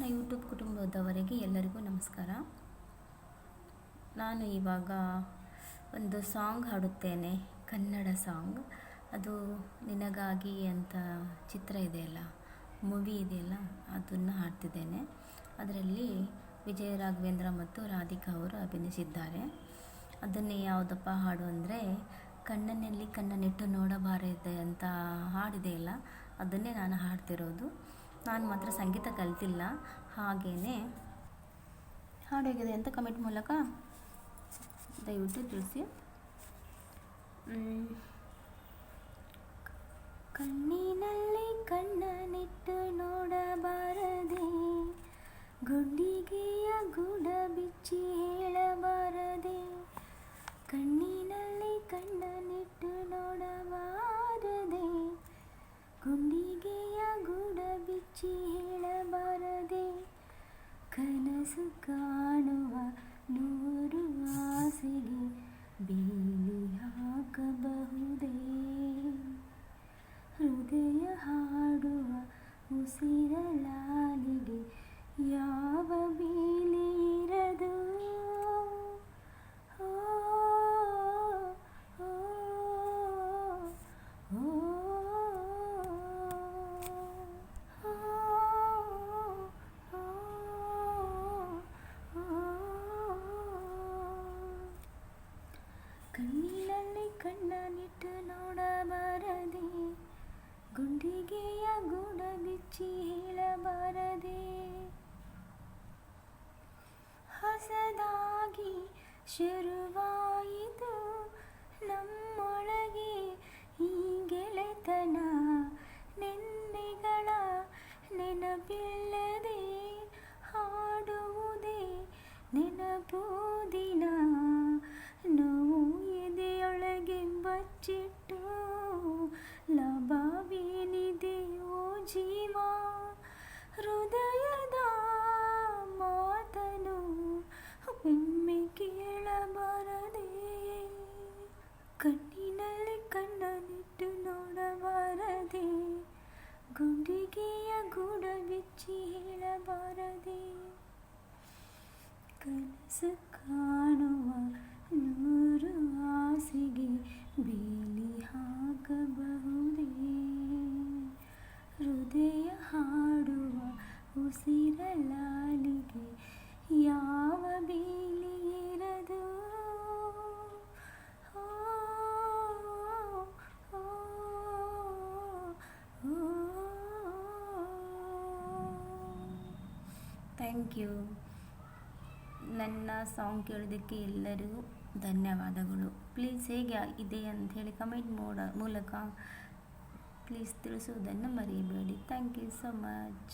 ನನ್ನ ಯೂಟ್ಯೂಬ್ ಕುಟುಂಬದವರಿಗೆ ಎಲ್ಲರಿಗೂ ನಮಸ್ಕಾರ. ನಾನು ಇವಾಗ ಒಂದು ಸಾಂಗ್ ಹಾಡುತ್ತೇನೆ, ಕನ್ನಡ ಸಾಂಗ್. ಅದು ನಿನಗಾಗಿ ಅಂತ ಚಿತ್ರ ಇದೆಯಲ್ಲ, ಮೂವಿ ಇದೆಯಲ್ಲ, ಅದನ್ನು ಹಾಡ್ತಿದ್ದೇನೆ. ಅದರಲ್ಲಿ ವಿಜಯ ರಾಘವೇಂದ್ರ ಮತ್ತು ರಾಧಿಕಾ ಅವರು ಅಭಿನಯಿಸಿದ್ದಾರೆ. ಅದನ್ನೇ ಯಾವುದಪ್ಪ ಹಾಡು ಅಂದರೆ, ಕಣ್ಣನಲ್ಲಿ ಕಣ್ಣನ್ನಿಟ್ಟು ನೋಡಬಾರದೆ ಅಂತ ಹಾಡಿದೆಯಲ್ಲ, ಅದನ್ನೇ ನಾನು ಹಾಡ್ತಿರೋದು. ನಾನು ಮಾತ್ರ ಸಂಗೀತ ಕಲಿತಿಲ್ಲ. ಹಾಗೆಯೇ ಹಾಡು ಹೇಗಿದೆ ಅಂತ ಕಮೆಂಟ್ ಮೂಲಕ ದಯವಿಟ್ಟು ತಿಳಿಸಿ. ಕಣ್ಣಿನಲ್ಲಿ ಕಣ್ಣನಿಟ್ಟು ನೋಡಬಾರದೆ, ಗುಂಡಿಗೆಯ ಗೂಡ ಬಿಚ್ಚಿ ಹೇಳಬಾರದೆ. ಕಣ್ಣಿನಲ್ಲಿ ಕಣ್ಣನಿಟ್ಟು ನೋಡಬಾರದೆ, ಗುಂಡಿಗೆಯ ಗೂಡ ಬಿಚ್ಚಿ ಹೇಳಬಾರದೆ. ಕನಸು ಕಾಣುವ ನೂರು ಆಸೆಗೆ ಬೇಲಿ ಹಾಕಬಹುದೇ, ಹೃದಯ ಹಾಡುವ ಉಸಿರಲಾಲಿಗೆ ಯಾವ ಬೇಲಿ ಇರದು. ಕಣ್ಣಿನಲ್ಲಿ ಕಣ್ಣನಿಟ್ಟು ನೋಡಬಾರದೆ, ಗುಂಡಿಗೆಯ ಗೂಡ ಬಿಚ್ಚಿ ಹೇಳಬಾರದೆ. ಹೊಸದಾಗಿ ಶುರುವಾಯಿತು ನಮ್ಮೊಳಗೆ ಈ ಗೆಳೆತನ, ನೆನ್ನೆಗಳ ನೆನಪಿಲ್ಲದೆ ಹಾಡುವುದೇ ನೆನಪು ದಿನ. ನೋವು ಎದೆಯೊಳಗೆ ಬಚ್ಚಿಟ್ಟು ಲಾಭವೇನಿದೆ ಓ ಜೀವ. ಹೃದಯದ ಮಾತನು ಒಮ್ಮೆ ಕೇಳಬಾರದೆ, ಕಣ್ಣಿನಲ್ಲಿ ಕಣ್ಣನಿಟ್ಟು ನೋಡಬಾರದೆ, ಗುಂಡಿಗೆಯ ಗೂಡ ಬಿಚ್ಚಿ ಹೇಳಬಾರದೆ. ಕನಸು ಕಾಣುವ ನೂರು ಆಸೆಗೆ ಬೇಲಿ ಹಾಕಬಹುದೇ, ಹೃದಯ ಹಾಡುವ ಉಸಿರಲಾಲಿಗೆ ಯಾವ ಬೇಲಿ ಇರದು. Thank you. ನನ್ನ ಸಾಂಗ್ ಕೇಳೋದಕ್ಕೆ ಎಲ್ಲರಿಗೂ ಧನ್ಯವಾದಗಳು. ಪ್ಲೀಸ್ ಹೇಗೆ ಇದೆ ಅಂತ ಹೇಳಿ ಕಮೆಂಟ್ ಮೂಲಕ ಪ್ಲೀಸ್ ತಿಳಿಸುವುದನ್ನು ಮರೆಯಬೇಡಿ. Thank you so much.